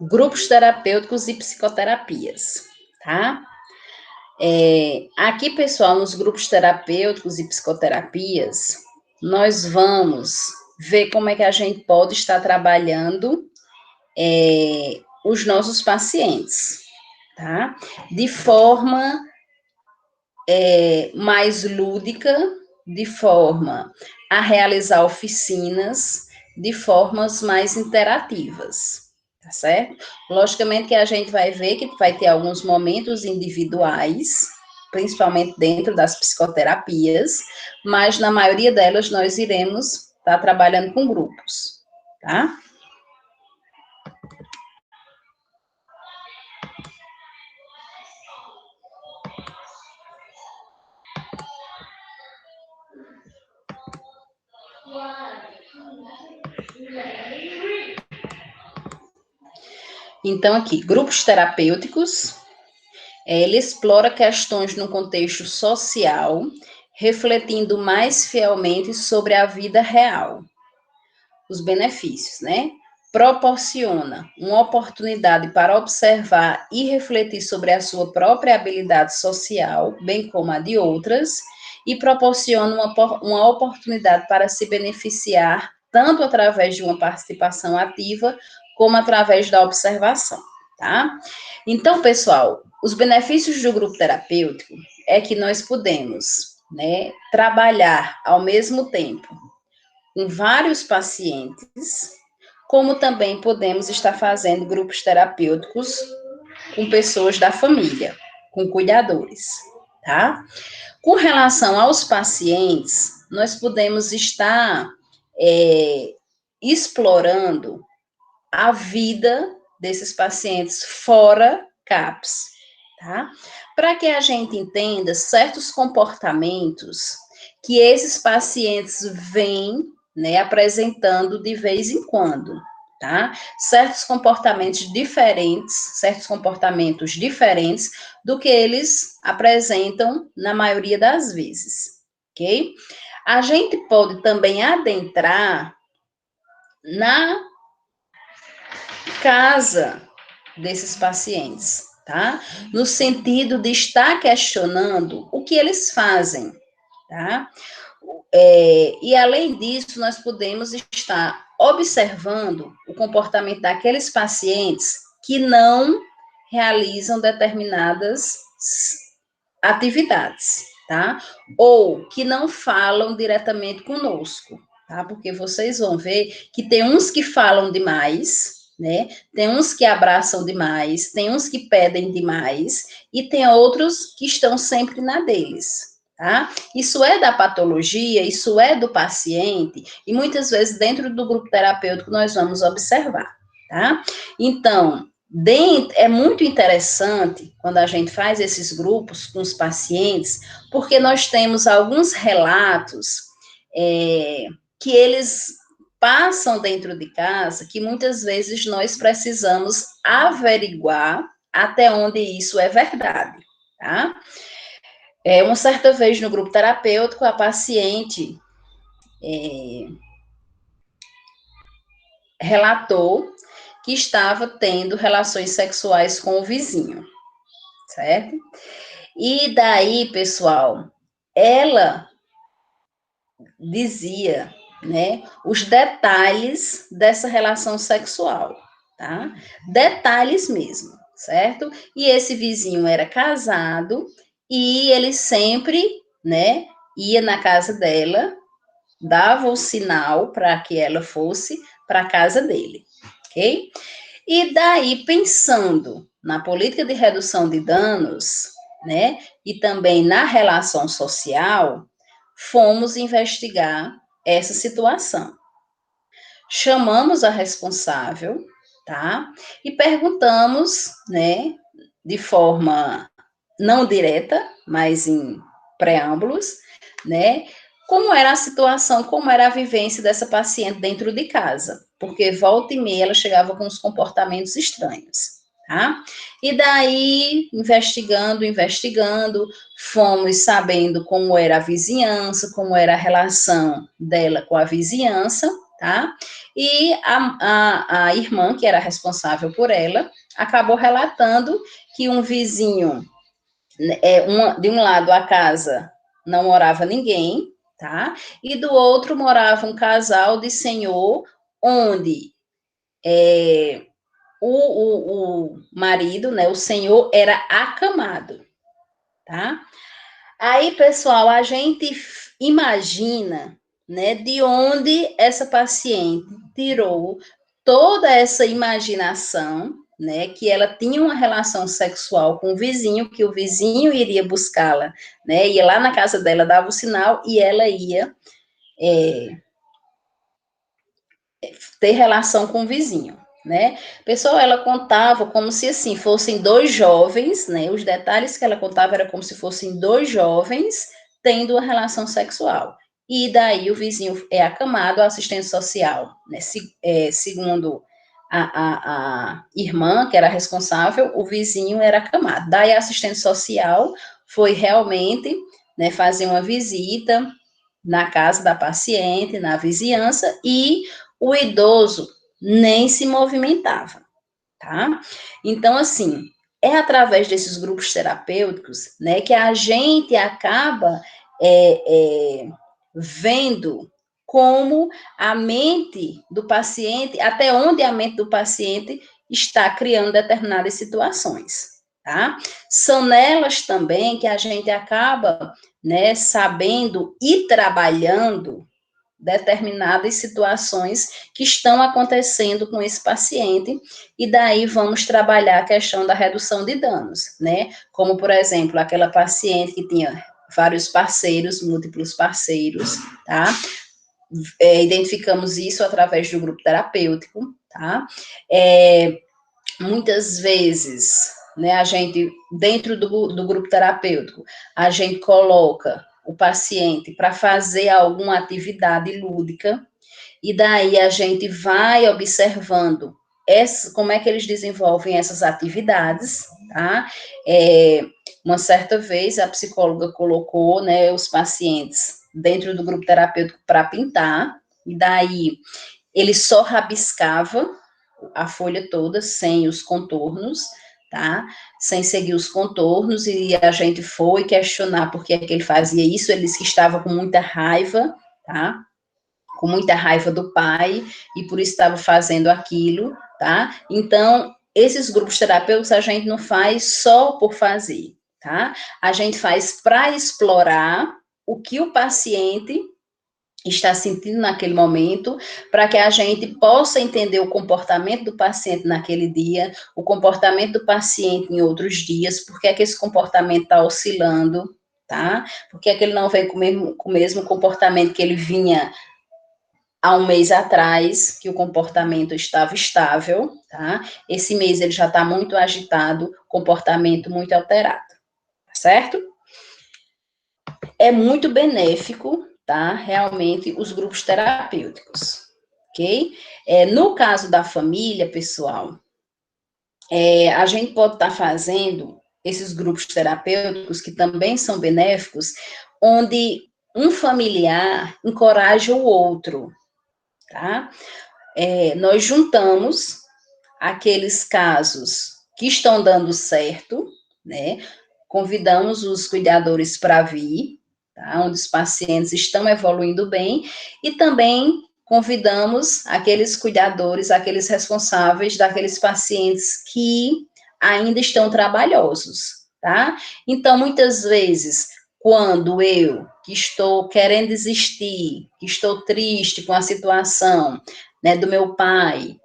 grupos terapêuticos e psicoterapias, tá? Aqui, pessoal, nos grupos terapêuticos e psicoterapias, nós vamos ver como é que a gente pode estar trabalhando os nossos pacientes, tá? De forma mais lúdica, de forma a realizar oficinas, de formas mais interativas, tá certo? Logicamente que a gente vai ver que vai ter alguns momentos individuais, principalmente dentro das psicoterapias, mas na maioria delas nós iremos estar trabalhando com grupos, tá? Então, aqui, grupos terapêuticos, ele explora questões no contexto social, refletindo mais fielmente sobre a vida real. Os benefícios, né? Proporciona uma oportunidade para observar e refletir sobre a sua própria habilidade social, bem como a de outras, e proporciona uma oportunidade para se beneficiar tanto através de uma participação ativa, como através da observação, tá? Então, pessoal, os benefícios do grupo terapêutico é que nós podemos, né, trabalhar ao mesmo tempo com vários pacientes, como também podemos estar fazendo grupos terapêuticos com pessoas da família, com cuidadores, tá? Com relação aos pacientes, nós podemos estar explorando a vida desses pacientes fora CAPS, tá? Para que a gente entenda certos comportamentos que esses pacientes vêm, né, apresentando de vez em quando, tá? Certos comportamentos diferentes do que eles apresentam na maioria das vezes, ok? A gente pode também adentrar na casa desses pacientes, tá? No sentido de estar questionando o que eles fazem, tá? E além disso, nós podemos estar observando o comportamento daqueles pacientes que não realizam determinadas atividades, tá? Ou que não falam diretamente conosco, tá? Porque vocês vão ver que tem uns que falam demais, né? Tem uns que abraçam demais, tem uns que pedem demais, e tem outros que estão sempre na deles, tá? Isso é da patologia, isso é do paciente, e muitas vezes dentro do grupo terapêutico nós vamos observar, tá? Então, é muito interessante quando a gente faz esses grupos com os pacientes, porque nós temos alguns relatos que eles passam dentro de casa, que muitas vezes nós precisamos averiguar até onde isso é verdade, tá? Uma certa vez no grupo terapêutico, a paciente relatou que estava tendo relações sexuais com o vizinho, certo? E daí, pessoal, ela dizia, né, os detalhes dessa relação sexual, tá? Detalhes mesmo, certo? E esse vizinho era casado e ele sempre, né, ia na casa dela, dava o sinal para que ela fosse para a casa dele, ok? E daí, pensando na política de redução de danos, né, e também na relação social, fomos investigar essa situação. Chamamos a responsável, tá? E perguntamos, né, de forma não direta, mas em preâmbulos, né, como era a situação, como era a vivência dessa paciente dentro de casa, porque volta e meia ela chegava com uns comportamentos estranhos, tá? E daí, investigando, fomos sabendo como era a vizinhança, como era a relação dela com a vizinhança, tá? E a irmã, que era responsável por ela, acabou relatando que um vizinho, de um lado a casa não morava ninguém, tá? E do outro morava um casal de senhor, onde o marido, né, o senhor, era acamado, tá? Aí, pessoal, a gente imagina, né, de onde essa paciente tirou toda essa imaginação, né, que ela tinha uma relação sexual com o vizinho, que o vizinho iria buscá-la, né, ia lá na casa dela, dava o sinal e ela ia ter relação com o vizinho, né? Pessoal, ela contava como se assim fossem dois jovens, né? Os detalhes que ela contava era como se fossem dois jovens tendo uma relação sexual. E daí o vizinho é acamado, a assistente social, né? Segundo a irmã, que era responsável, o vizinho era acamado. Daí a assistente social foi realmente, né, fazer uma visita na casa da paciente, na vizinhança, e o idoso nem se movimentava, tá? Então, assim, é através desses grupos terapêuticos, né, que a gente acaba vendo como a mente do paciente, até onde a mente do paciente está criando determinadas situações, tá? São nelas também que a gente acaba, né, sabendo e trabalhando determinadas situações que estão acontecendo com esse paciente, e daí vamos trabalhar a questão da redução de danos, né? Como, por exemplo, aquela paciente que tinha vários parceiros, múltiplos parceiros, tá? Identificamos isso através do grupo terapêutico, tá? Muitas vezes, né, a gente, dentro do grupo terapêutico, a gente coloca o paciente para fazer alguma atividade lúdica, e daí a gente vai observando como é que eles desenvolvem essas atividades, tá? Uma certa vez a psicóloga colocou, né, os pacientes dentro do grupo terapêutico para pintar, e daí ele só rabiscava a folha toda sem os contornos, tá? Sem seguir os contornos, e a gente foi questionar por que é que ele fazia isso. Ele disse que estava com muita raiva, tá? Com muita raiva do pai, e por isso estava fazendo aquilo, tá? Então, esses grupos terapêuticos a gente não faz só por fazer, tá? A gente faz para explorar o que o paciente está sentindo naquele momento, para que a gente possa entender o comportamento do paciente naquele dia, o comportamento do paciente em outros dias, porque é que esse comportamento está oscilando, tá? Porque é que ele não vem com o mesmo comportamento que ele vinha há um mês atrás, que o comportamento estava estável, tá? Esse mês ele já está muito agitado, comportamento muito alterado, tá certo? É muito benéfico, tá? Realmente, os grupos terapêuticos, ok? No caso da família, pessoal, a gente pode estar fazendo esses grupos terapêuticos, que também são benéficos, onde um familiar encoraja o outro, tá? Nós juntamos aqueles casos que estão dando certo, né? Convidamos os cuidadores para vir, tá? Onde os pacientes estão evoluindo bem, e também convidamos aqueles cuidadores, aqueles responsáveis daqueles pacientes que ainda estão trabalhosos, tá? Então, muitas vezes, quando eu, que estou querendo desistir, que estou triste com a situação, né, do meu pai,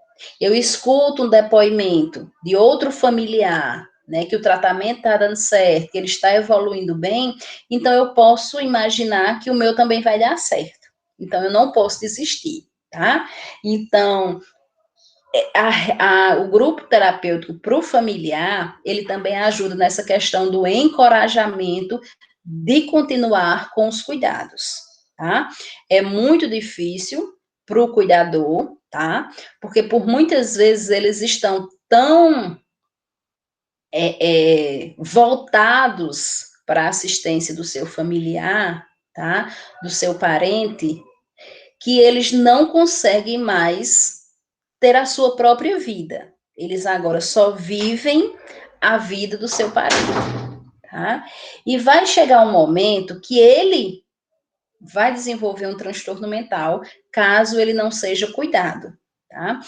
eu escuto um depoimento de outro familiar, né, que o tratamento está dando certo, que ele está evoluindo bem, então eu posso imaginar que o meu também vai dar certo. Então eu não posso desistir, tá? Então, o grupo terapêutico para o familiar, ele também ajuda nessa questão do encorajamento de continuar com os cuidados, tá? É muito difícil para o cuidador, tá? Porque por muitas vezes eles estão tão voltados para a assistência do seu familiar, tá? Do seu parente, que eles não conseguem mais ter a sua própria vida. Eles agora só vivem a vida do seu parente, tá? E vai chegar um momento que ele vai desenvolver um transtorno mental, caso ele não seja cuidado, tá?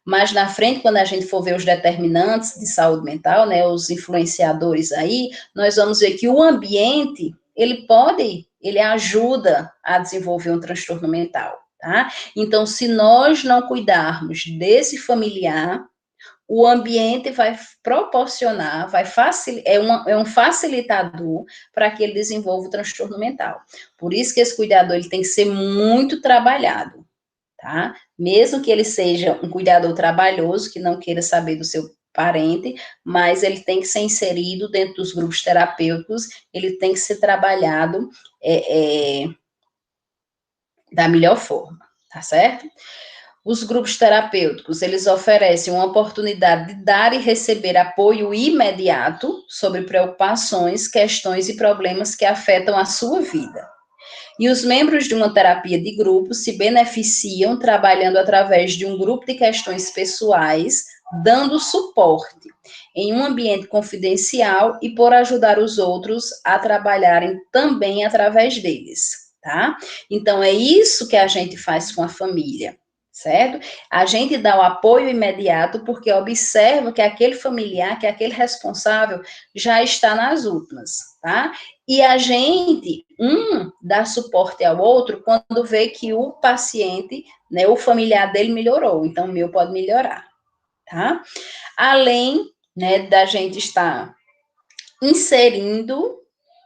Mas na frente, quando a gente for ver os determinantes de saúde mental, né, os influenciadores aí, nós vamos ver que o ambiente, ele ajuda a desenvolver um transtorno mental, tá? Então, se nós não cuidarmos desse familiar, o ambiente vai proporcionar, é um facilitador para que ele desenvolva o transtorno mental. Por isso que esse cuidador ele tem que ser muito trabalhado, tá? Mesmo que ele seja um cuidador trabalhoso, que não queira saber do seu parente, mas ele tem que ser inserido dentro dos grupos terapêuticos, ele tem que ser trabalhado da melhor forma, tá certo? Os grupos terapêuticos, eles oferecem uma oportunidade de dar e receber apoio imediato sobre preocupações, questões e problemas que afetam a sua vida. E os membros de uma terapia de grupo se beneficiam trabalhando através de um grupo de questões pessoais, dando suporte em um ambiente confidencial e por ajudar os outros a trabalharem também através deles, tá? Então, é isso que a gente faz com a família, certo? A gente dá o apoio imediato porque observa que aquele familiar, que aquele responsável já está nas últimas, tá? E a gente, dá suporte ao outro quando vê que o paciente, né, o familiar dele melhorou, então o meu pode melhorar, tá? Além, né, da gente estar inserindo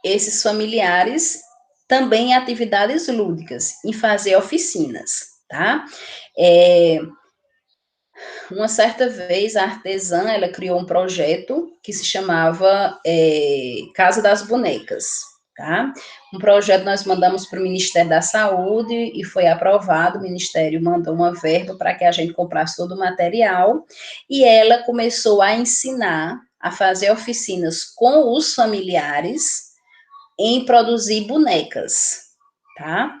esses familiares também em atividades lúdicas, em fazer oficinas, tá? Uma certa vez, a artesã, ela criou um projeto que se chamava Casa das Bonecas, tá? Um projeto nós mandamos para o Ministério da Saúde e foi aprovado, o Ministério mandou uma verba para que a gente comprasse todo o material, e ela começou a ensinar, a fazer oficinas com os familiares em produzir bonecas, tá?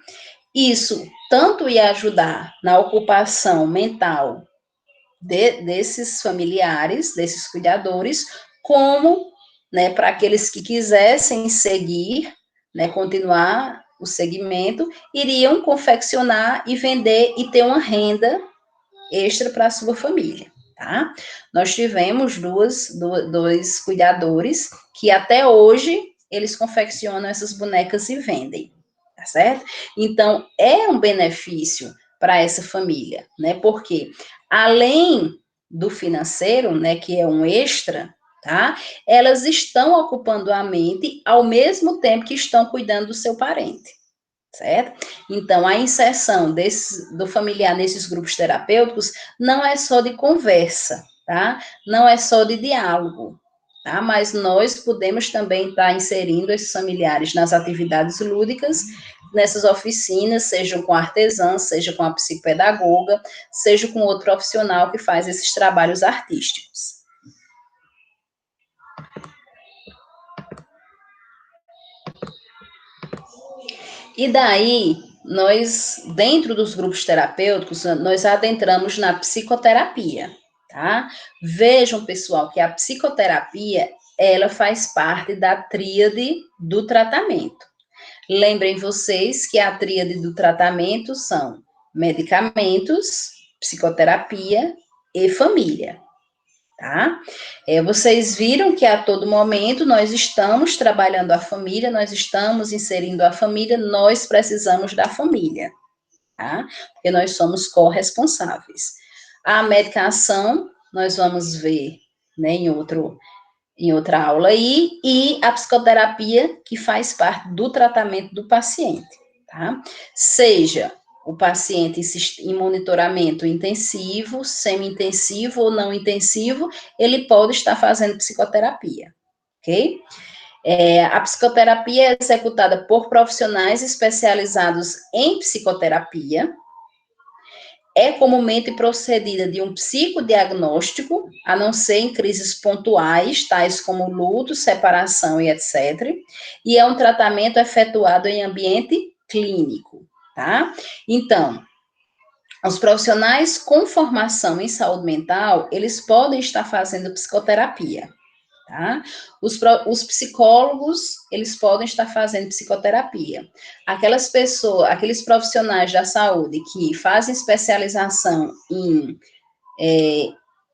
Isso tanto ia ajudar na ocupação mental desses familiares, desses cuidadores, como, né, para aqueles que quisessem seguir, né, continuar o segmento, iriam confeccionar e vender e ter uma renda extra para a sua família, tá? Nós tivemos dois cuidadores que até hoje eles confeccionam essas bonecas e vendem, tá certo? Então, é um benefício para essa família, né? Porque além do financeiro, né, que é um extra, tá? Elas estão ocupando a mente ao mesmo tempo que estão cuidando do seu parente, certo? Então, a inserção do familiar nesses grupos terapêuticos não é só de conversa, tá? Não é só de diálogo, tá? Mas nós podemos também estar inserindo esses familiares nas atividades lúdicas, nessas oficinas, seja com a artesã, seja com a psicopedagoga, seja com outro profissional que faz esses trabalhos artísticos. E daí, nós, dentro dos grupos terapêuticos, nós adentramos na psicoterapia, tá? Vejam, pessoal, que a psicoterapia, ela faz parte da tríade do tratamento. Lembrem vocês que a tríade do tratamento são medicamentos, psicoterapia e família, tá? Vocês viram que a todo momento nós estamos trabalhando a família, nós estamos inserindo a família, nós precisamos da família, tá? Porque nós somos corresponsáveis. A medicação, nós vamos ver, né, em outra aula aí, e a psicoterapia, que faz parte do tratamento do paciente, tá? Seja o paciente em monitoramento intensivo, semi-intensivo ou não intensivo, ele pode estar fazendo psicoterapia, ok? A psicoterapia é executada por profissionais especializados em psicoterapia, é comumente procedida de um psicodiagnóstico, a não ser em crises pontuais, tais como luto, separação e etc. E é um tratamento efetuado em ambiente clínico, tá? Então, Os profissionais com formação em saúde mental, eles podem estar fazendo psicoterapia, tá? Os psicólogos, eles podem estar fazendo psicoterapia. Aquelas pessoas, aqueles profissionais da saúde que fazem especialização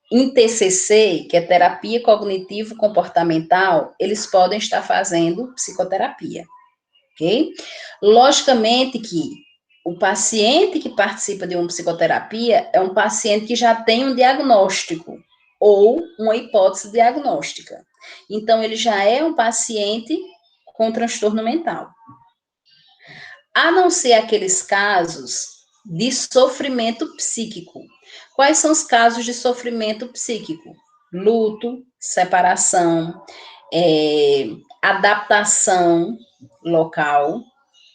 em TCC, que é terapia cognitivo-comportamental, eles podem estar fazendo psicoterapia, ok? Logicamente que o paciente que participa de uma psicoterapia é um paciente que já tem um diagnóstico ou uma hipótese diagnóstica. Então, ele já é um paciente com transtorno mental. A não ser aqueles casos de sofrimento psíquico. Quais são os casos de sofrimento psíquico? Luto, separação, adaptação local,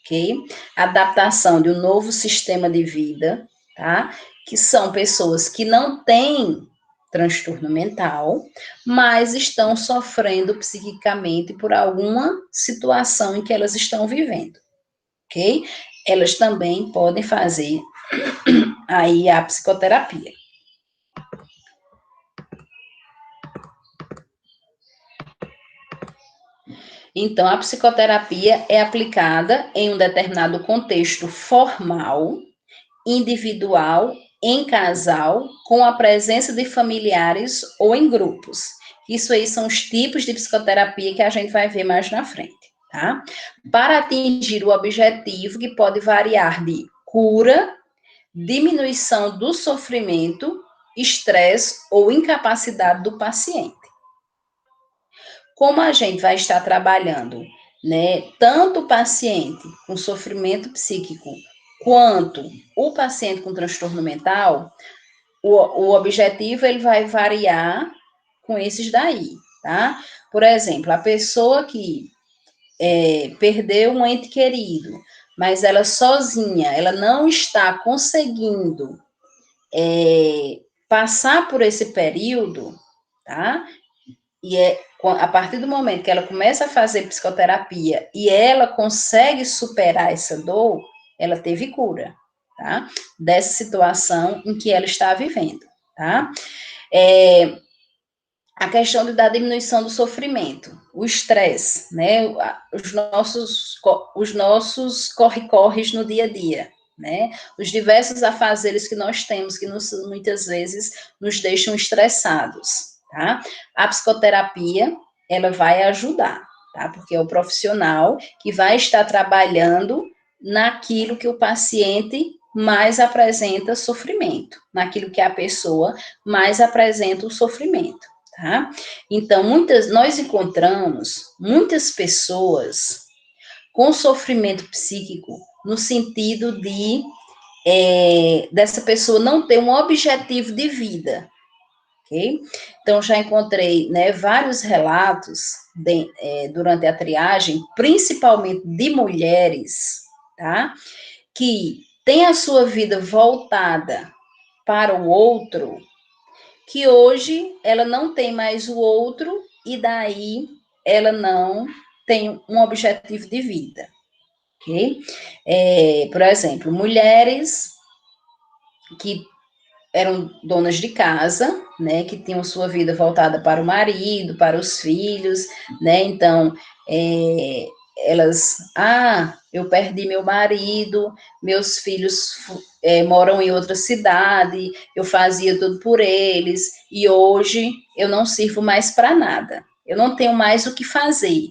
ok? Adaptação de um novo sistema de vida, tá? Que são pessoas que não têm transtorno mental, mas estão sofrendo psiquicamente por alguma situação em que elas estão vivendo, ok? Elas também podem fazer aí a psicoterapia. Então, a psicoterapia é aplicada em um determinado contexto formal, individual, em casal, com a presença de familiares ou em grupos. Isso aí são os tipos de psicoterapia que a gente vai ver mais na frente, tá? Para atingir o objetivo que pode variar de cura, diminuição do sofrimento, estresse ou incapacidade do paciente. Como a gente vai estar trabalhando, né, tanto o paciente com sofrimento psíquico quanto o paciente com transtorno mental, o objetivo ele vai variar com esses daí, tá? Por exemplo, a pessoa que perdeu um ente querido, mas ela sozinha, ela não está conseguindo passar por esse período, tá? E a partir do momento que ela começa a fazer psicoterapia e ela consegue superar essa dor, ela teve cura, tá? Dessa situação em que ela está vivendo, tá? A questão da diminuição do sofrimento, o estresse, né? Os nossos corre-corres no dia a dia, né? Os diversos afazeres que nós temos que muitas vezes nos deixam estressados, tá? A psicoterapia, ela vai ajudar, tá? Porque é o profissional que vai estar trabalhando naquilo que o paciente mais apresenta sofrimento, naquilo que a pessoa mais apresenta o sofrimento, tá? Então, nós encontramos muitas pessoas com sofrimento psíquico no sentido de dessa pessoa não ter um objetivo de vida, ok? Então, já encontrei, né, vários relatos durante a triagem, principalmente de mulheres, tá? Que têm a sua vida voltada para o outro, que hoje ela não tem mais o outro e daí ela não tem um objetivo de vida, ok? Por exemplo, mulheres que eram donas de casa, né, que tinham sua vida voltada para o marido, para os filhos, né, então, eu perdi meu marido, meus filhos moram em outra cidade, eu fazia tudo por eles, e hoje eu não sirvo mais para nada, eu não tenho mais o que fazer,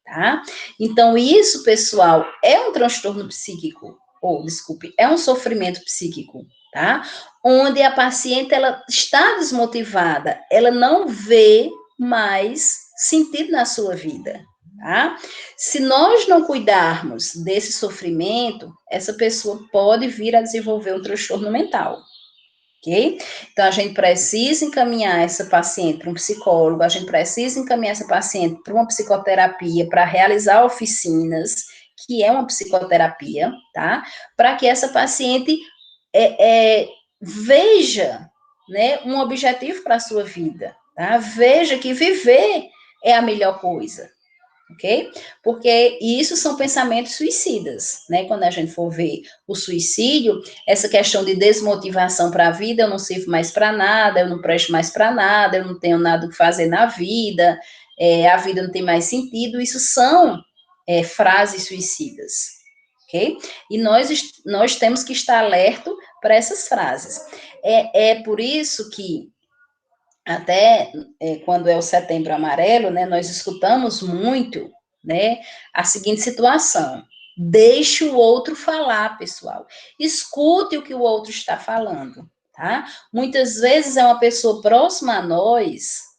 tá? Então, isso, pessoal, é um transtorno psíquico, desculpe, é um sofrimento psíquico, tá? Onde a paciente, ela está desmotivada, ela não vê mais sentido na sua vida, tá? Se nós não cuidarmos desse sofrimento, essa pessoa pode vir a desenvolver um transtorno mental, ok? Então, a gente precisa encaminhar essa paciente para um psicólogo, a gente precisa encaminhar essa paciente para uma psicoterapia, para realizar oficinas, que é uma psicoterapia, tá? Para que essa paciente veja, né, um objetivo para a sua vida, tá? Veja que viver é a melhor coisa, ok? Porque isso são pensamentos suicidas, né? Quando a gente for ver o suicídio, essa questão de desmotivação para a vida, eu não sirvo mais para nada, eu não presto mais para nada, eu não tenho nada que fazer na vida, a vida não tem mais sentido, isso são frases suicidas, ok? E nós temos que estar alerta para essas frases. É por isso que até quando é o Setembro Amarelo, né, nós escutamos muito, né, a seguinte situação: deixe o outro falar, pessoal. Escute o que o outro está falando, tá? Muitas vezes é uma pessoa próxima a nós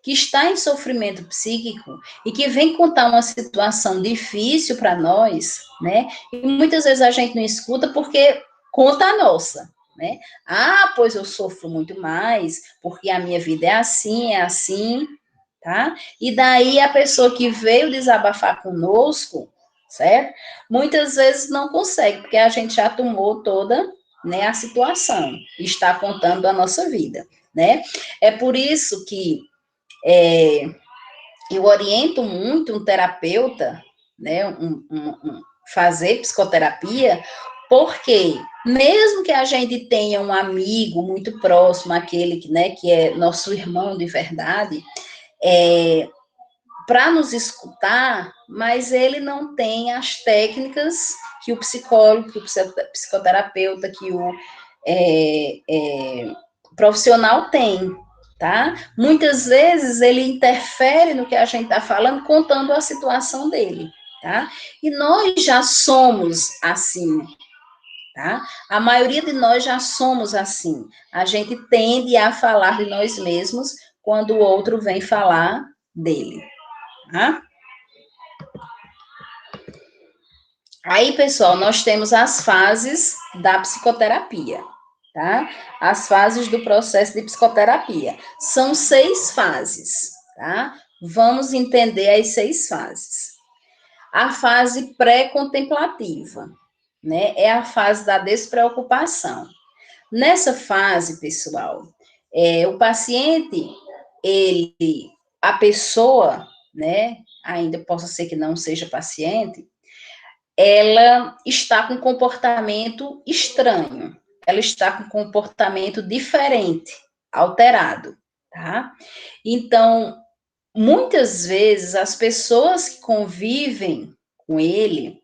que está em sofrimento psíquico e que vem contar uma situação difícil para nós, né? E muitas vezes a gente não escuta porque conta a nossa, né? Ah, pois eu sofro muito mais, porque a minha vida é assim, tá? E daí a pessoa que veio desabafar conosco, certo? Muitas vezes não consegue, porque a gente já tomou toda, né, a situação, e está contando a nossa vida, né? É por isso que eu oriento muito um terapeuta, né, fazer psicoterapia, porque mesmo que a gente tenha um amigo muito próximo, aquele que, né, que é nosso irmão de verdade, para nos escutar, mas ele não tem as técnicas que o psicólogo, que o psicoterapeuta, que o profissional tem, tá? Muitas vezes ele interfere no que a gente está falando, contando a situação dele, tá? E nós já somos assim, tá? A maioria de nós já somos assim. A gente tende a falar de nós mesmos quando o outro vem falar dele, tá? Aí, pessoal, nós temos as fases da psicoterapia, tá? As fases do processo de psicoterapia. São 6 fases, tá? Vamos entender as 6 fases. A fase pré-contemplativa, né? É a fase da despreocupação. Nessa fase, pessoal, o paciente, a pessoa, né? Ainda possa ser que não seja paciente, ela está com comportamento estranho, ela está com comportamento diferente, alterado, tá? Então, muitas vezes as pessoas que convivem com ele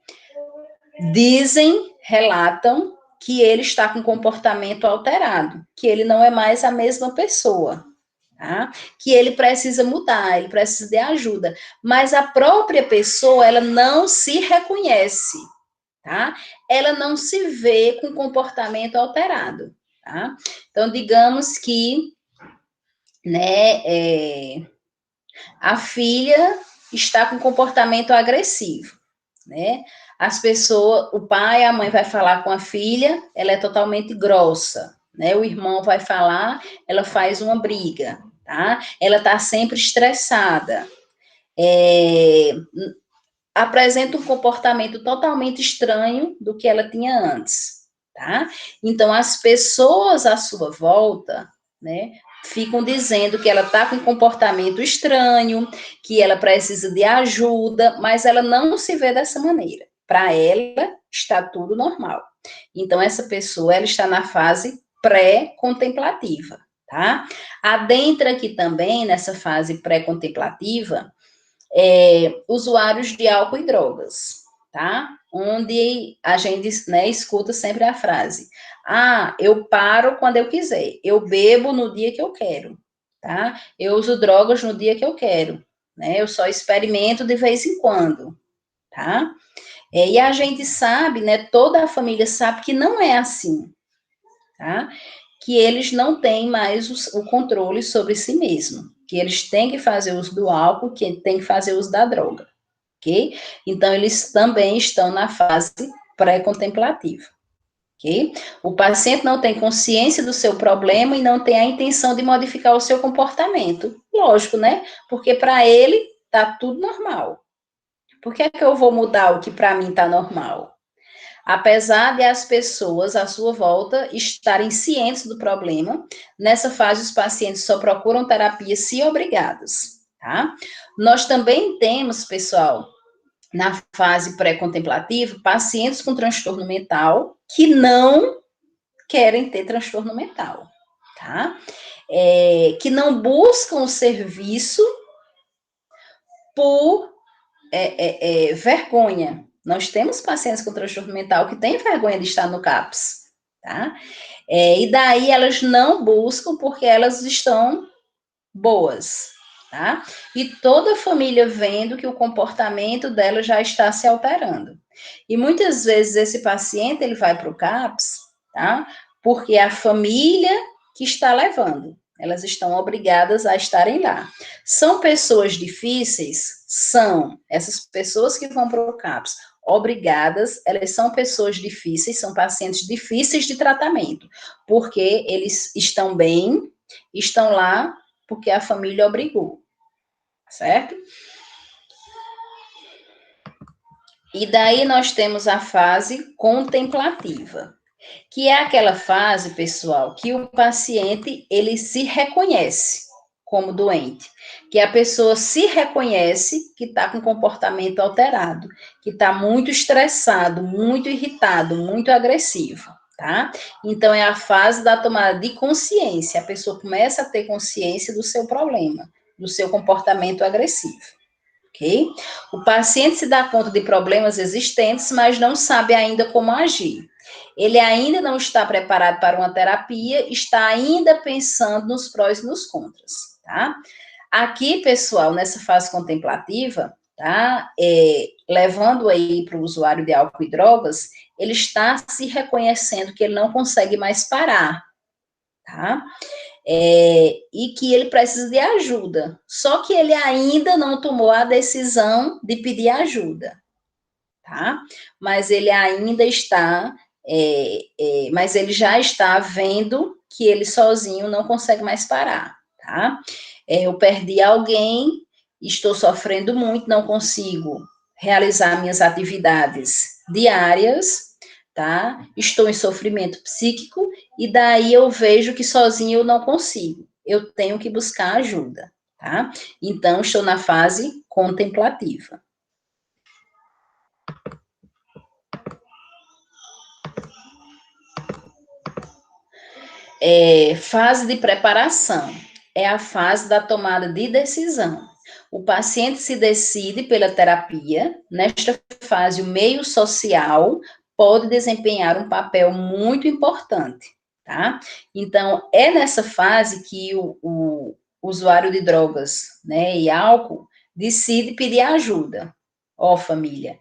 dizem, relatam que ele está com comportamento alterado, que ele não é mais a mesma pessoa, tá? Que ele precisa mudar, ele precisa de ajuda, mas a própria pessoa, ela não se reconhece, tá? Ela não se vê com comportamento alterado, tá? Então, digamos que, né, a filha está com comportamento agressivo, né? As pessoas, o pai, a mãe vai falar com a filha, ela é totalmente grossa, né? O irmão vai falar, ela faz uma briga, tá? Ela tá sempre estressada, apresenta um comportamento totalmente estranho do que ela tinha antes, tá? Então, as pessoas à sua volta, né, ficam dizendo que ela está com um comportamento estranho, que ela precisa de ajuda, mas ela não se vê dessa maneira. Para ela, está tudo normal. Então, essa pessoa, ela está na fase pré-contemplativa, tá? Adentra aqui também, nessa fase pré-contemplativa, usuários de álcool e drogas, tá? Onde a gente, né, escuta sempre a frase: ah, eu paro quando eu quiser, eu bebo no dia que eu quero, tá? Eu uso drogas no dia que eu quero, né? Eu só experimento de vez em quando, tá? E a gente sabe, né, toda a família sabe que não é assim, tá? Que eles não têm mais o controle sobre si mesmo, que eles têm que fazer uso do álcool, que têm que fazer uso da droga, ok? Então, eles também estão na fase pré-contemplativa, ok? O paciente não tem consciência do seu problema e não tem a intenção de modificar o seu comportamento. Lógico, né? Porque para ele tá tudo normal. Por que é que eu vou mudar o que para mim tá normal? Apesar de as pessoas à sua volta estarem cientes do problema, nessa fase os pacientes só procuram terapia se obrigados, tá? Nós também temos, pessoal, na fase pré-contemplativa, pacientes com transtorno mental que não querem ter transtorno mental, tá? Que não buscam o serviço por vergonha. Nós temos pacientes com transtorno mental que têm vergonha de estar no CAPS, tá? E daí elas não buscam porque elas estão boas, tá? E toda a família vendo que o comportamento dela já está se alterando. E muitas vezes esse paciente, ele vai para o CAPS, tá? Porque é a família que está levando. Elas estão obrigadas a estarem lá. São pessoas difíceis? São. Essas pessoas que vão para o CAPS, obrigadas, elas são pessoas difíceis, são pacientes difíceis de tratamento, porque eles estão bem, estão lá porque a família obrigou, certo? E daí nós temos a fase contemplativa, que é aquela fase, pessoal, que o paciente, ele se reconhece como doente, que a pessoa se reconhece que está com comportamento alterado, que está muito estressado, muito irritado, muito agressivo, tá? Então, é a fase da tomada de consciência, a pessoa começa a ter consciência do seu problema, do seu comportamento agressivo. Ok? O paciente se dá conta de problemas existentes, mas não sabe ainda como agir. Ele ainda não está preparado para uma terapia, está ainda pensando nos prós e nos contras, tá? Aqui, pessoal, nessa fase contemplativa, tá? Levando aí para o usuário de álcool e drogas, ele está se reconhecendo que ele não consegue mais parar, tá? E que ele precisa de ajuda. Só que ele ainda não tomou a decisão de pedir ajuda, tá? Mas ele ainda está, mas ele já está vendo que ele sozinho não consegue mais parar, tá? Eu perdi alguém, estou sofrendo muito, não consigo realizar minhas atividades diárias, tá? Estou em sofrimento psíquico e daí eu vejo que sozinho eu não consigo. Eu tenho que buscar ajuda, tá? Então, estou na fase contemplativa. Fase de preparação. É a fase da tomada de decisão. O paciente se decide pela terapia. Nesta fase, o meio social pode desempenhar um papel muito importante, tá? Então, é nessa fase que o usuário de drogas, né, e álcool decide pedir ajuda. Ó, família,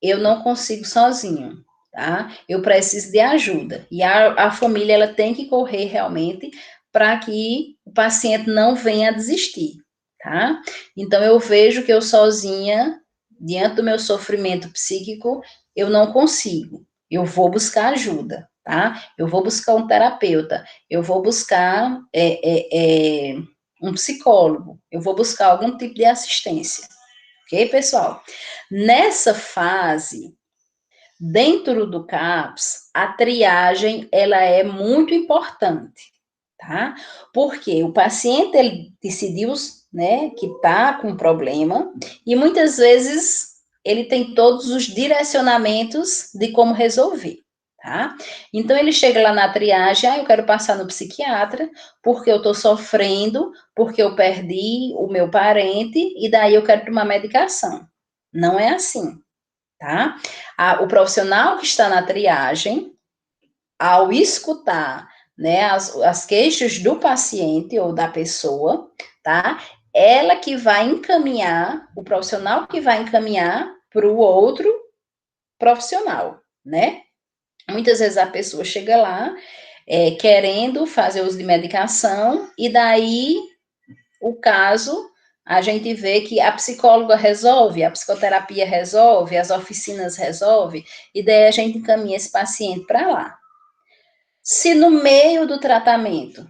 eu não consigo sozinho, tá? Eu preciso de ajuda. E a família, ela tem que correr realmente para que o paciente não venha a desistir, tá? Então, eu vejo que eu sozinha, diante do meu sofrimento psíquico, eu não consigo. Eu vou buscar ajuda, tá? Eu vou buscar um terapeuta, eu vou buscar um psicólogo, eu vou buscar algum tipo de assistência. Ok, pessoal? Nessa fase, dentro do CAPS, a triagem, ela é muito importante, tá? Porque o paciente, ele decidiu, né, que tá com problema, e muitas vezes ele tem todos os direcionamentos de como resolver, tá? Então, ele chega lá na triagem, eu quero passar no psiquiatra, porque eu tô sofrendo, porque eu perdi o meu parente, e daí eu quero tomar medicação. Não é assim, tá? O profissional que está na triagem, ao escutar, né, as queixas do paciente ou da pessoa, tá? Ela que vai encaminhar, o profissional que vai encaminhar para o outro profissional, né? Muitas vezes a pessoa chega lá querendo fazer uso de medicação e daí o caso, a gente vê que a psicóloga resolve, a psicoterapia resolve, as oficinas resolve, e daí a gente encaminha esse paciente para lá. Se no meio do tratamento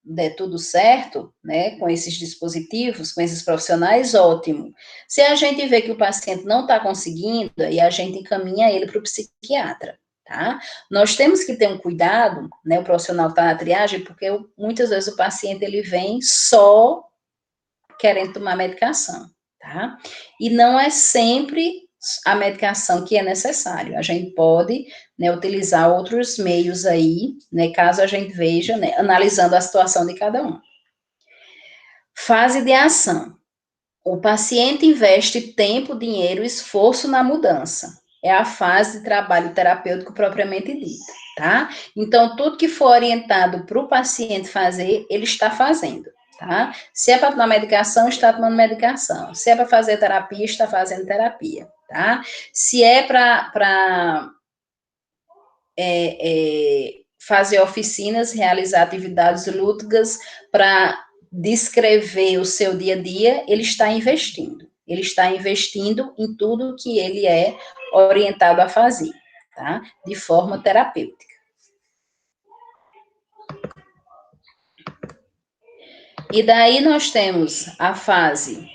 der tudo certo, né, com esses dispositivos, com esses profissionais, ótimo. Se a gente vê que o paciente não está conseguindo, aí a gente encaminha ele para o psiquiatra, tá? Nós temos que ter um cuidado, né, o profissional está na triagem, porque muitas vezes o paciente ele vem só querendo tomar medicação, tá? E não é sempre a medicação que é necessário. A gente pode, né, utilizar outros meios aí, né, caso a gente veja, né, analisando a situação de cada um. Fase de ação. O paciente investe tempo, dinheiro e esforço na mudança. É a fase de trabalho terapêutico propriamente dita, tá? Então, tudo que for orientado para o paciente fazer, ele está fazendo, tá? Se é para tomar medicação, está tomando medicação. Se é para fazer terapia, está fazendo terapia, tá? Se é para fazer oficinas, realizar atividades lúdicas para descrever o seu dia a dia, ele está investindo. Ele está investindo em tudo que ele é orientado a fazer, tá? De forma terapêutica. E daí nós temos a fase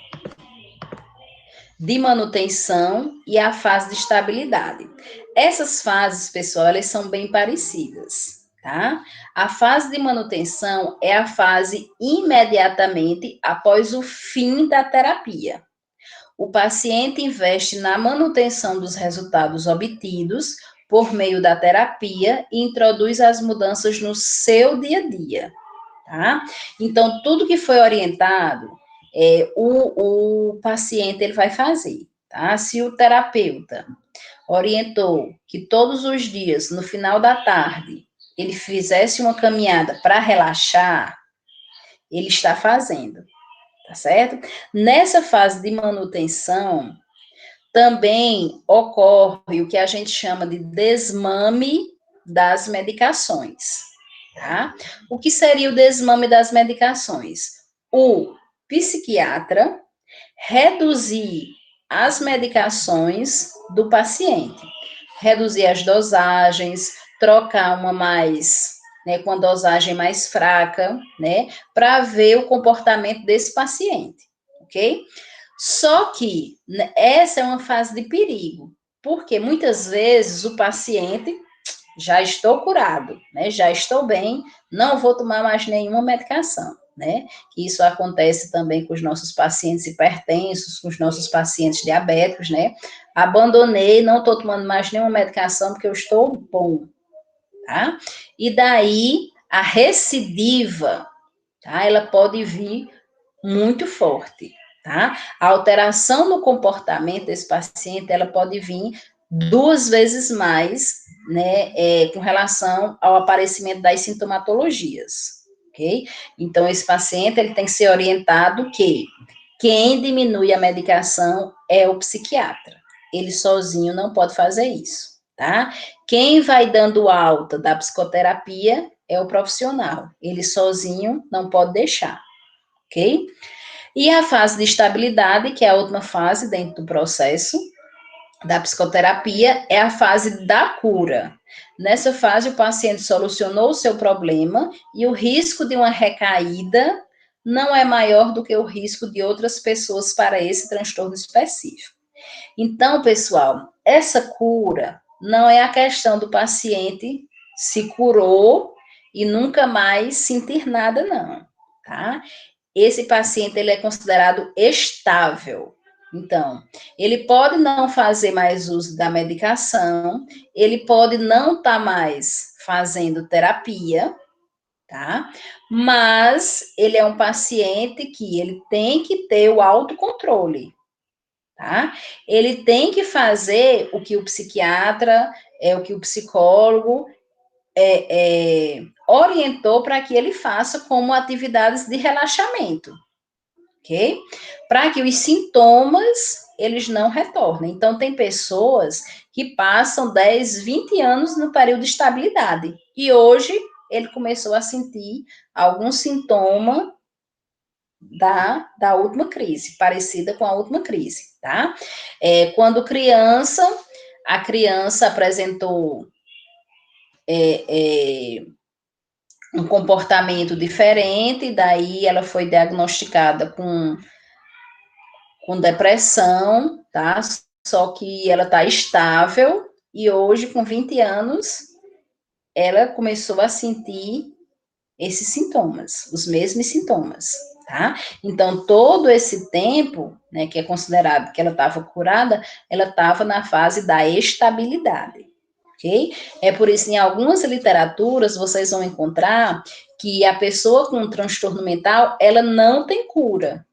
de manutenção e a fase de estabilidade. Essas fases, pessoal, elas são bem parecidas, tá? A fase de manutenção é a fase imediatamente após o fim da terapia. O paciente investe na manutenção dos resultados obtidos por meio da terapia e introduz as mudanças no seu dia a dia, tá? Então, tudo que foi orientado, o paciente ele vai fazer, tá? Se o terapeuta orientou que todos os dias, no final da tarde, ele fizesse uma caminhada para relaxar, ele está fazendo, tá certo? Nessa fase de manutenção, também ocorre o que a gente chama de desmame das medicações, tá? O que seria o desmame das medicações? O psiquiatra reduzir as medicações do paciente, reduzir as dosagens, trocar uma mais, né, com a dosagem mais fraca, né, para ver o comportamento desse paciente, ok? Só que essa é uma fase de perigo, porque muitas vezes o paciente já estou curado, né? Já estou bem, não vou tomar mais nenhuma medicação, né? Isso acontece também com os nossos pacientes hipertensos, com os nossos pacientes diabéticos, né? Abandonei, não estou tomando mais nenhuma medicação porque eu estou bom, tá? E daí a recidiva, tá? Ela pode vir muito forte, tá? A alteração no comportamento desse paciente, ela pode vir 2 vezes mais, né, com relação ao aparecimento das sintomatologias, ok? Então, esse paciente, ele tem que ser orientado que quem diminui a medicação é o psiquiatra. Ele sozinho não pode fazer isso, tá? Quem vai dando alta da psicoterapia é o profissional. Ele sozinho não pode deixar, ok? E a fase de estabilidade, que é a última fase dentro do processo da psicoterapia, é a fase da cura. Nessa fase, o paciente solucionou o seu problema e o risco de uma recaída não é maior do que o risco de outras pessoas para esse transtorno específico. Então, pessoal, essa cura não é a questão do paciente se curou e nunca mais sentir nada, não, tá? Esse paciente, ele é considerado estável. Então, ele pode não fazer mais uso da medicação, ele pode não estar mais fazendo terapia, tá? Mas ele é um paciente que ele tem que ter o autocontrole, tá? Ele tem que fazer o que o psiquiatra, o que o psicólogo orientou para que ele faça como atividades de relaxamento, ok? Para que os sintomas, eles não retornem. Então, tem pessoas que passam 10, 20 anos no período de estabilidade, e hoje ele começou a sentir algum sintoma da última crise, parecida com a última crise, tá? Quando criança, a criança apresentou um comportamento diferente, daí ela foi diagnosticada com depressão, tá? Só que ela está estável e hoje, com 20 anos, ela começou a sentir esses sintomas, os mesmos sintomas, tá? Então, todo esse tempo, né, que é considerado que ela estava curada, ela estava na fase da estabilidade, ok? É por isso, em algumas literaturas, vocês vão encontrar que a pessoa com um transtorno mental, ela não tem cura,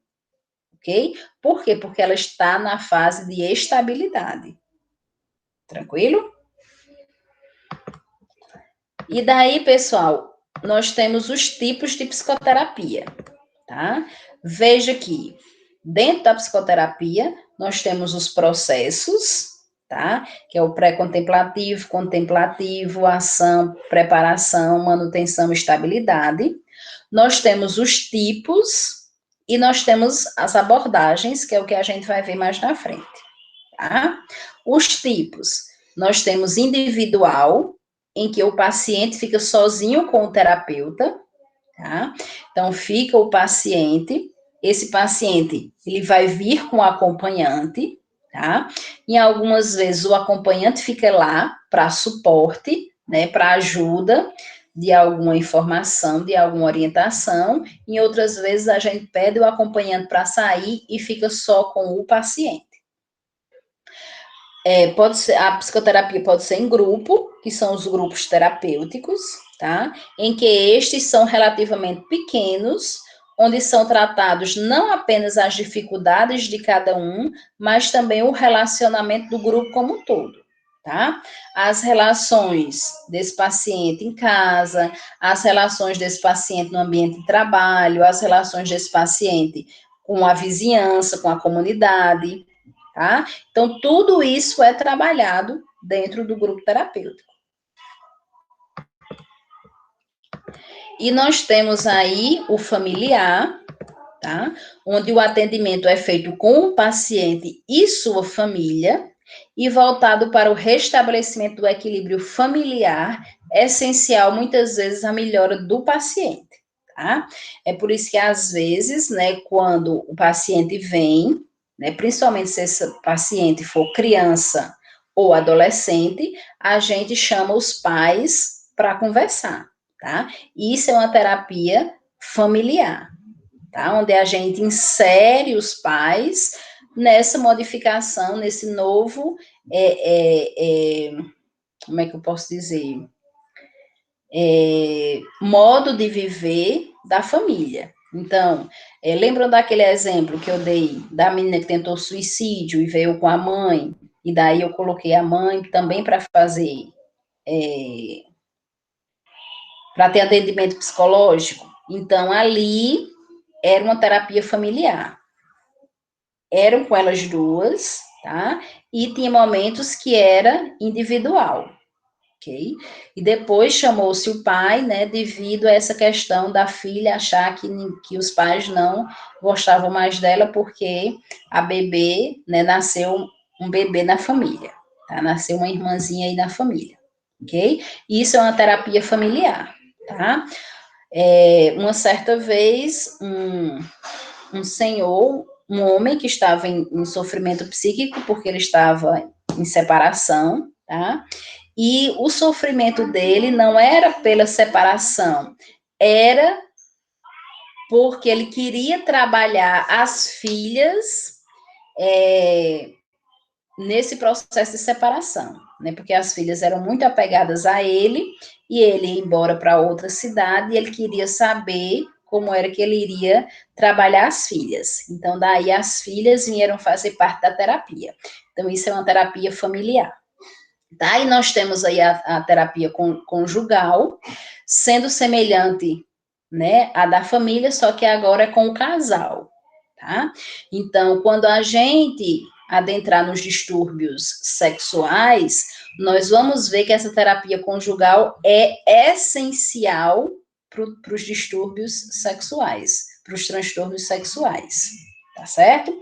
ok? Por quê? Porque ela está na fase de estabilidade. Tranquilo? E daí, pessoal, nós temos os tipos de psicoterapia, tá? Veja que dentro da psicoterapia nós temos os processos, tá? Que é o pré-contemplativo, contemplativo, ação, preparação, manutenção, estabilidade. Nós temos os tipos e nós temos as abordagens, que é o que a gente vai ver mais na frente, tá? Os tipos, nós temos individual, em que o paciente fica sozinho com o terapeuta, tá? Então, fica o paciente, esse paciente, ele vai vir com o acompanhante, tá? E algumas vezes o acompanhante fica lá para suporte, né, para ajuda de alguma informação, de alguma orientação, em outras vezes a gente pede o acompanhante para sair e fica só com o paciente. Pode ser, a psicoterapia pode ser em grupo, que são os grupos terapêuticos, tá? Em que estes são relativamente pequenos, onde são tratados não apenas as dificuldades de cada um, mas também o relacionamento do grupo como um todo, tá? As relações desse paciente em casa, as relações desse paciente no ambiente de trabalho, as relações desse paciente com a vizinhança, com a comunidade, tá? Então, tudo isso é trabalhado dentro do grupo terapêutico. E nós temos aí o familiar, tá? Onde o atendimento é feito com o paciente e sua família, e voltado para o restabelecimento do equilíbrio familiar, essencial, muitas vezes, a melhora do paciente, tá? É por isso que, às vezes, né, quando o paciente vem, né, principalmente se esse paciente for criança ou adolescente, a gente chama os pais para conversar, tá? Isso é uma terapia familiar, tá? Onde a gente insere os pais nessa modificação, nesse novo, como é que eu posso dizer? Modo de viver da família. Então, lembram daquele exemplo que eu dei da menina que tentou suicídio e veio com a mãe, e daí eu coloquei a mãe também para fazer, para ter atendimento psicológico? Então, ali era uma terapia familiar. Eram com elas duas, tá? E tinha momentos que era individual, ok? E depois chamou-se o pai, né, devido a essa questão da filha achar que os pais não gostavam mais dela porque a bebê, né, nasceu um bebê na família, tá? Nasceu uma irmãzinha aí na família, ok? Isso é uma terapia familiar, tá? Uma certa vez, um senhor, um homem que estava em sofrimento psíquico, porque ele estava em separação, tá? E o sofrimento dele não era pela separação, era porque ele queria trabalhar as filhas nesse processo de separação, né? Porque as filhas eram muito apegadas a ele e ele ia embora para outra cidade e ele queria saber como era que ele iria trabalhar as filhas. Então, daí as filhas vieram fazer parte da terapia. Então, isso é uma terapia familiar. Tá? E nós temos aí a terapia conjugal, sendo semelhante, né, à da família, só que agora é com o casal, tá? Então, quando a gente adentrar nos distúrbios sexuais, nós vamos ver que essa terapia conjugal é essencial para os distúrbios sexuais, para os transtornos sexuais, tá certo?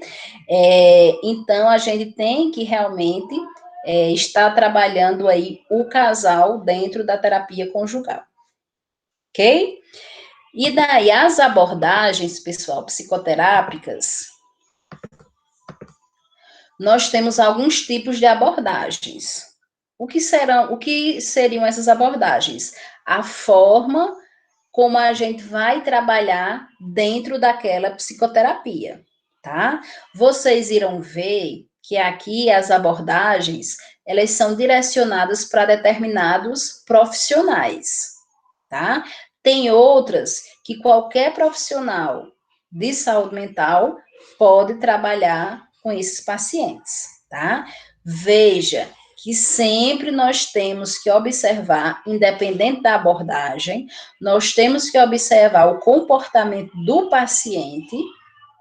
Então, a gente tem que realmente estar trabalhando aí o casal dentro da terapia conjugal, ok? E daí, as abordagens, pessoal, psicoterápicas, nós temos alguns tipos de abordagens. O que seriam essas abordagens? A forma como a gente vai trabalhar dentro daquela psicoterapia, tá? Vocês irão ver que aqui as abordagens, elas são direcionadas para determinados profissionais, tá? Tem outras que qualquer profissional de saúde mental pode trabalhar com esses pacientes, tá? Veja que sempre nós temos que observar, independente da abordagem, nós temos que observar o comportamento do paciente,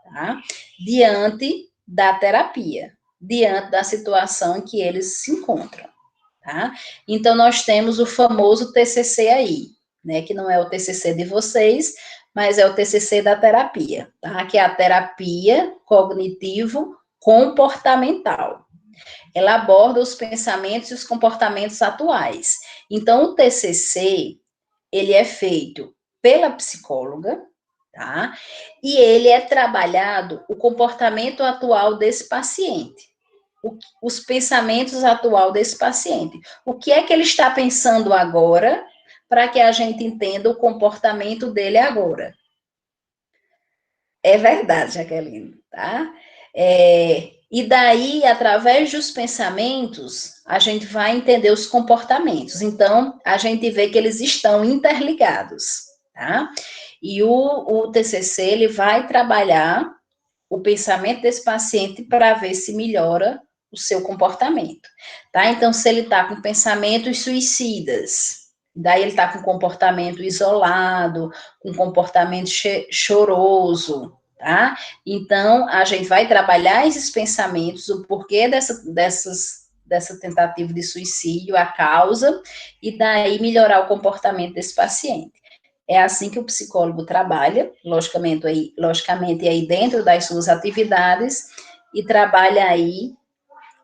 tá? Diante da terapia, diante da situação em que eles se encontram, tá? Então, nós temos o famoso TCC aí, né? Que não é o TCC de vocês, mas é o TCC da terapia, tá? Que é a terapia cognitivo-comportamental. Ela aborda os pensamentos e os comportamentos atuais. Então, o TCC, ele é feito pela psicóloga, tá? E ele é trabalhado o comportamento atual desse paciente, os pensamentos atual desse paciente. O que é que ele está pensando agora, para que a gente entenda o comportamento dele agora. É verdade, Jaqueline, tá? E daí, através dos pensamentos, a gente vai entender os comportamentos. Então, a gente vê que eles estão interligados, tá? E o TCC, ele vai trabalhar o pensamento desse paciente para ver se melhora o seu comportamento, tá? Então, se ele está com pensamentos suicidas, daí ele está com comportamento isolado, com comportamento choroso, tá? Então, a gente vai trabalhar esses pensamentos, o porquê dessa tentativa de suicídio, a causa, e daí melhorar o comportamento desse paciente. É assim que o psicólogo trabalha, logicamente aí dentro das suas atividades, e trabalha aí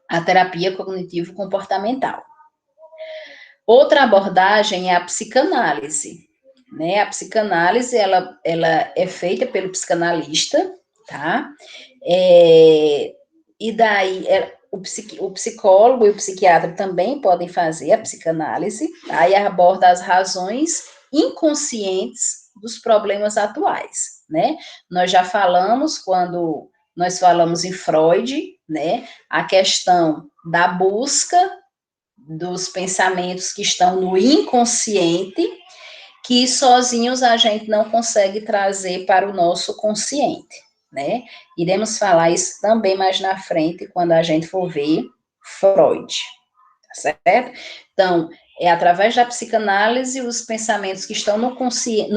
a terapia cognitivo-comportamental. Outra abordagem é a psicanálise, né? A psicanálise, ela é feita pelo psicanalista, tá? E daí, o psicólogo e o psiquiatra também podem fazer a psicanálise, tá? E aborda as razões inconscientes dos problemas atuais, né? Nós já falamos, quando nós falamos em Freud, né? A questão da busca dos pensamentos que estão no inconsciente, que sozinhos a gente não consegue trazer para o nosso consciente, né? Iremos falar isso também mais na frente, quando a gente for ver Freud, tá certo? Então, é através da psicanálise, os pensamentos que estão no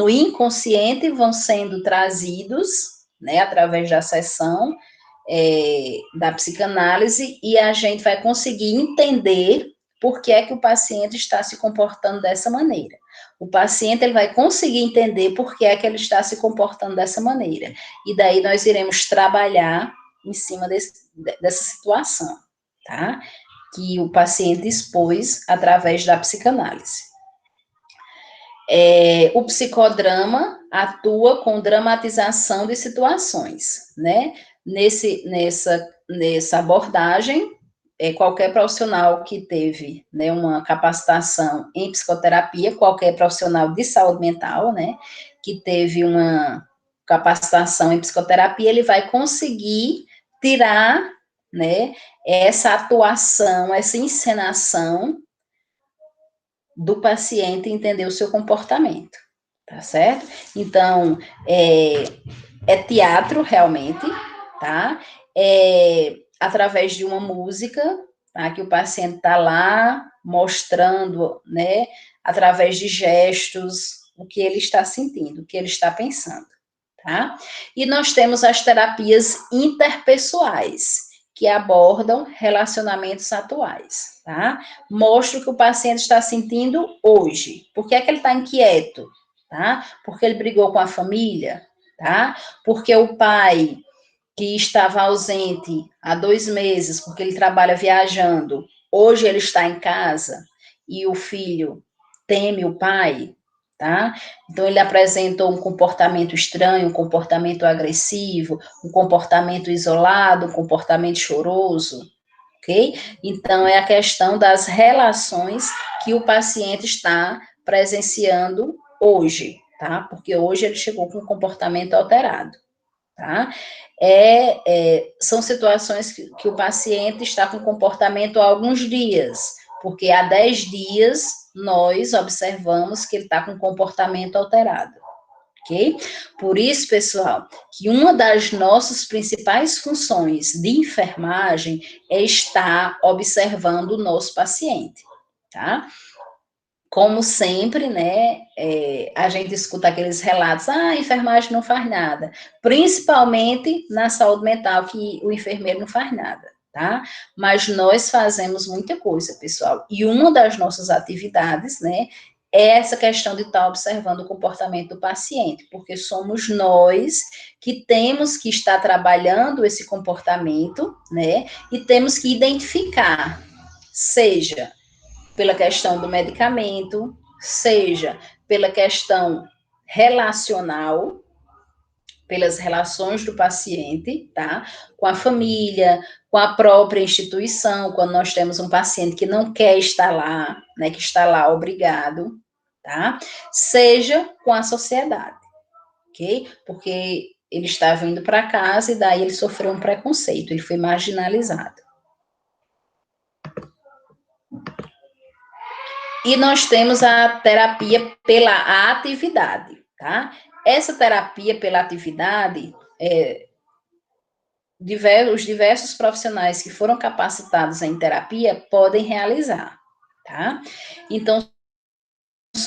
inconsciente vão sendo trazidos, né, através da sessão da psicanálise, e a gente vai conseguir entender por que é que o paciente está se comportando dessa maneira. O paciente, ele vai conseguir entender por que é que ele está se comportando dessa maneira. E daí nós iremos trabalhar em cima dessa situação, tá? Que o paciente expôs através da psicanálise. O psicodrama atua com dramatização de situações, né? Nessa abordagem, qualquer profissional que teve, né, uma capacitação em psicoterapia, qualquer profissional de saúde mental, né, que teve uma capacitação em psicoterapia, ele vai conseguir tirar, né, essa atuação, essa encenação do paciente e entender o seu comportamento, tá certo? Então, é teatro, realmente, tá? Através de uma música, tá? Que o paciente está lá mostrando, né, através de gestos, o que ele está sentindo, o que ele está pensando, tá? E nós temos as terapias interpessoais, que abordam relacionamentos atuais, tá? Mostra o que o paciente está sentindo hoje. Por que é que ele está inquieto, tá? Porque ele brigou com a família, tá? Porque o pai que estava ausente há 2 meses, porque ele trabalha viajando, hoje ele está em casa e o filho teme o pai, tá? Então, ele apresentou um comportamento estranho, um comportamento agressivo, um comportamento isolado, um comportamento choroso, ok? Então, é a questão das relações que o paciente está presenciando hoje, tá? Porque hoje ele chegou com um comportamento alterado, tá? São situações que o paciente está com comportamento há alguns dias, porque há 10 dias nós observamos que ele está com comportamento alterado, ok? Por isso, pessoal, que uma das nossas principais funções de enfermagem é estar observando o nosso paciente, tá? Como sempre, né, a gente escuta aqueles relatos, a enfermagem não faz nada, principalmente na saúde mental, que o enfermeiro não faz nada, tá? Mas nós fazemos muita coisa, pessoal, e uma das nossas atividades, né, é essa questão de estar observando o comportamento do paciente, porque somos nós que temos que estar trabalhando esse comportamento, né, e temos que identificar, seja pela questão do medicamento, seja pela questão relacional, pelas relações do paciente, tá? Com a família, com a própria instituição, quando nós temos um paciente que não quer estar lá, né, que está lá obrigado, tá? Seja com a sociedade, ok? Porque ele está vindo para casa e daí ele sofreu um preconceito, ele foi marginalizado. E nós temos a terapia pela atividade, tá? Essa terapia pela atividade, os diversos profissionais que foram capacitados em terapia podem realizar, tá? Então,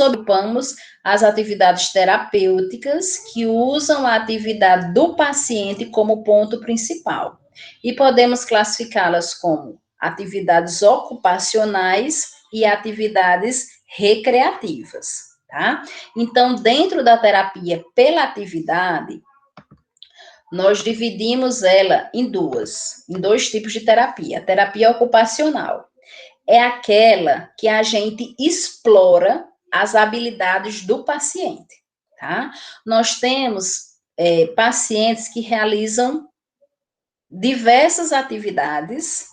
agrupamos as atividades terapêuticas que usam a atividade do paciente como ponto principal. E podemos classificá-las como atividades ocupacionais e atividades recreativas, tá? Então, dentro da terapia pela atividade, nós dividimos ela em dois tipos de terapia. A terapia ocupacional é aquela que a gente explora as habilidades do paciente, tá? Nós temos pacientes que realizam diversas atividades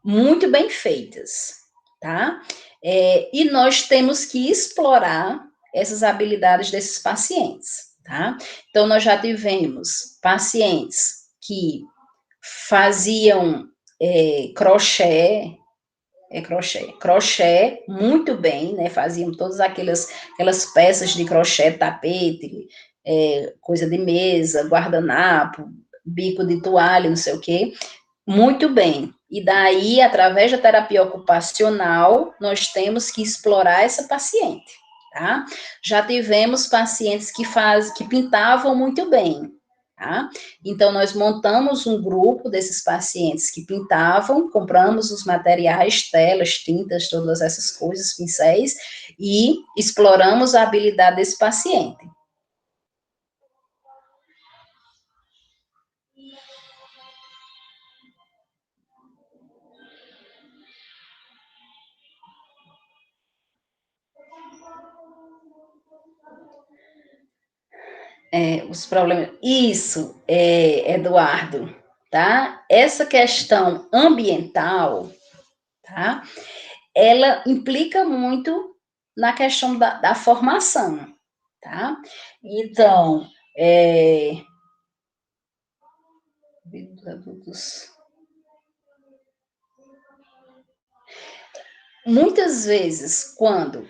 muito bem feitas, tá? E nós temos que explorar essas habilidades desses pacientes, tá? Então, nós já tivemos pacientes que faziam crochê muito bem, né? Faziam todas aquelas peças de crochê, tapete, coisa de mesa, guardanapo, bico de toalha, não sei o quê, muito bem. E daí, através da terapia ocupacional, nós temos que explorar essa paciente, tá? Já tivemos pacientes que pintavam muito bem, tá? Então, nós montamos um grupo desses pacientes que pintavam, compramos os materiais, telas, tintas, todas essas coisas, pincéis, e exploramos a habilidade desse paciente. Os problemas. Isso, Eduardo, tá? Essa questão ambiental, tá? Ela implica muito na questão da formação, tá? Então, muitas vezes, quando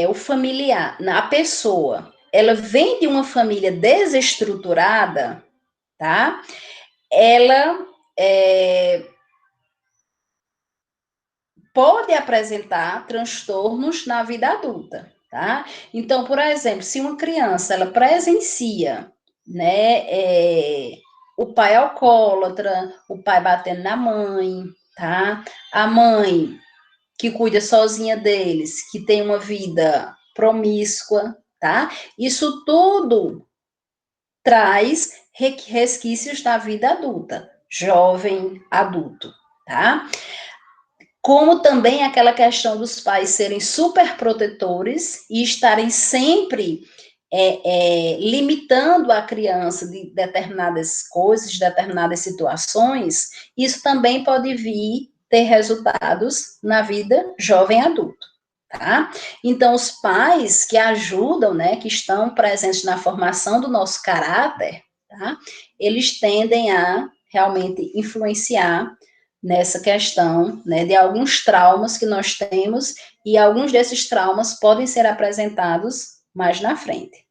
o familiar, a pessoa, ela vem de uma família desestruturada, tá? Ela pode apresentar transtornos na vida adulta, tá? Então, por exemplo, se uma criança ela presencia, né, o pai alcoólatra, o pai batendo na mãe, tá? A mãe que cuida sozinha deles, que tem uma vida promíscua, tá? Isso tudo traz resquícios da vida adulta, jovem, adulto, tá? Como também aquela questão dos pais serem super protetores e estarem sempre limitando a criança de determinadas coisas, de determinadas situações, isso também pode vir ter resultados na vida jovem adulto, tá? Então, os pais que ajudam, né, que estão presentes na formação do nosso caráter, tá? Eles tendem a realmente influenciar nessa questão, né, de alguns traumas que nós temos, e alguns desses traumas podem ser apresentados mais na frente.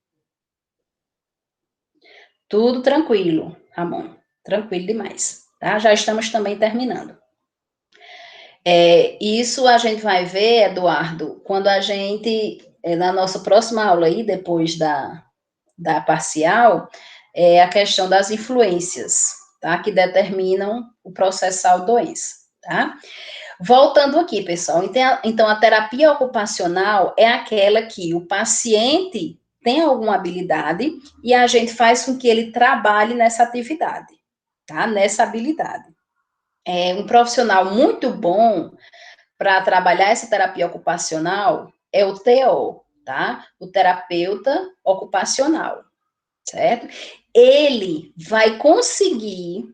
Tudo tranquilo, Ramon. Tranquilo demais, tá? Já estamos também terminando. Isso a gente vai ver, Eduardo, quando a gente, na nossa próxima aula aí, depois da parcial, a questão das influências, tá? Que determinam o processal doença, tá? Voltando aqui, pessoal, então a terapia ocupacional é aquela que o paciente tem alguma habilidade e a gente faz com que ele trabalhe nessa atividade, tá? Nessa habilidade. É um profissional muito bom para trabalhar essa terapia ocupacional é o TO, tá? O terapeuta ocupacional, certo? Ele vai conseguir,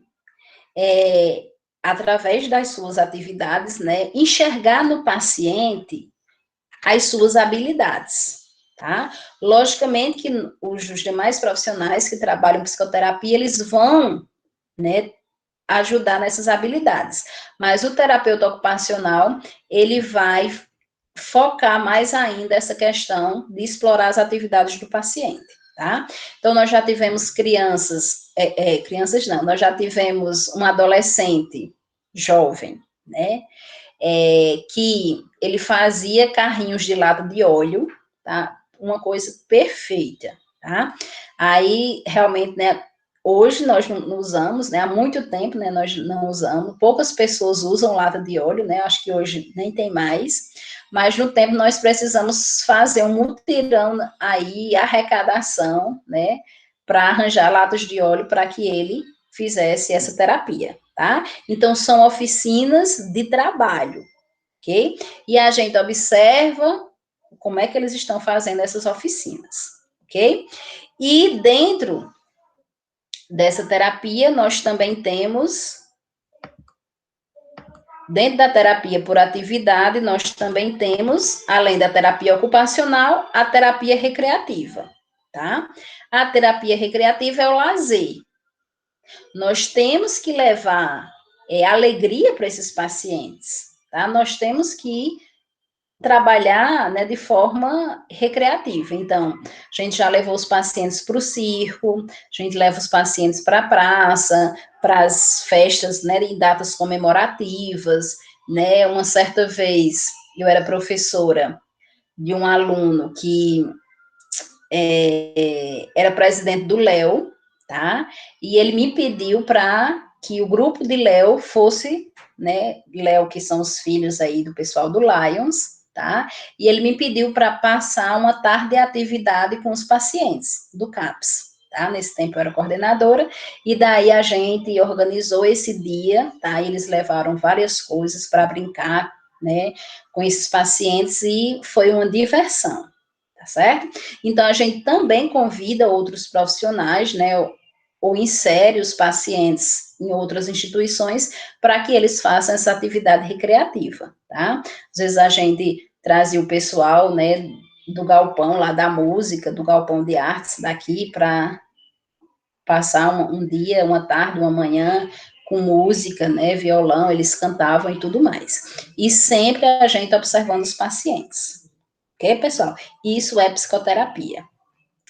através das suas atividades, né, enxergar no paciente as suas habilidades, tá? Logicamente que os demais profissionais que trabalham psicoterapia, eles vão, né, ajudar nessas habilidades. Mas o terapeuta ocupacional, ele vai focar mais ainda essa questão de explorar as atividades do paciente, tá? Então, nós já tivemos crianças não, nós já tivemos um adolescente jovem, né? Que ele fazia carrinhos de lata de óleo, tá? Uma coisa perfeita, tá? Aí, realmente, né, hoje nós não usamos, né, há muito tempo, né, nós não usamos, poucas pessoas usam lata de óleo, né, acho que hoje nem tem mais, mas no tempo nós precisamos fazer um mutirão aí, arrecadação, né, para arranjar latas de óleo para que ele fizesse essa terapia, tá? Então, são oficinas de trabalho, ok? E a gente observa como é que eles estão fazendo essas oficinas, ok? E dentro dessa terapia, nós também temos, dentro da terapia por atividade, nós também temos, além da terapia ocupacional, a terapia recreativa, tá? A terapia recreativa é o lazer. Nós temos que levar alegria para esses pacientes, tá? Nós temos que trabalhar, né, de forma recreativa. Então, a gente já levou os pacientes para o circo, a gente leva os pacientes para a praça, para as festas, né, em datas comemorativas, né? Uma certa vez, eu era professora de um aluno que era presidente do Léo, tá? E ele me pediu para que o grupo de Léo fosse, né? Léo, que são os filhos aí do pessoal do Lions, tá? E ele me pediu para passar uma tarde de atividade com os pacientes do CAPS, tá? Nesse tempo eu era coordenadora, e daí a gente organizou esse dia, tá? Eles levaram várias coisas para brincar, né? Com esses pacientes e foi uma diversão, tá certo? Então, a gente também convida outros profissionais, né, ou insere os pacientes em outras instituições para que eles façam essa atividade recreativa, tá? Às vezes a gente trazia o pessoal, né, do galpão lá da música, do galpão de artes daqui para passar um dia, uma tarde, uma manhã com música, né, violão, eles cantavam e tudo mais. E sempre a gente observando os pacientes. Ok, pessoal? Isso é psicoterapia.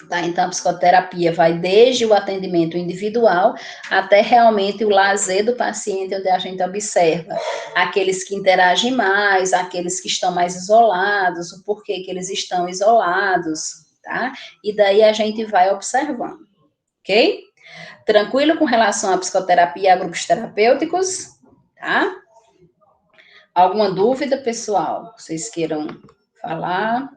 Tá? Então, a psicoterapia vai desde o atendimento individual até realmente o lazer do paciente, onde a gente observa aqueles que interagem mais, aqueles que estão mais isolados, o porquê que eles estão isolados, tá? E daí a gente vai observando, ok? Tranquilo com relação à psicoterapia e a grupos terapêuticos, tá? Alguma dúvida, pessoal? Vocês queiram falar?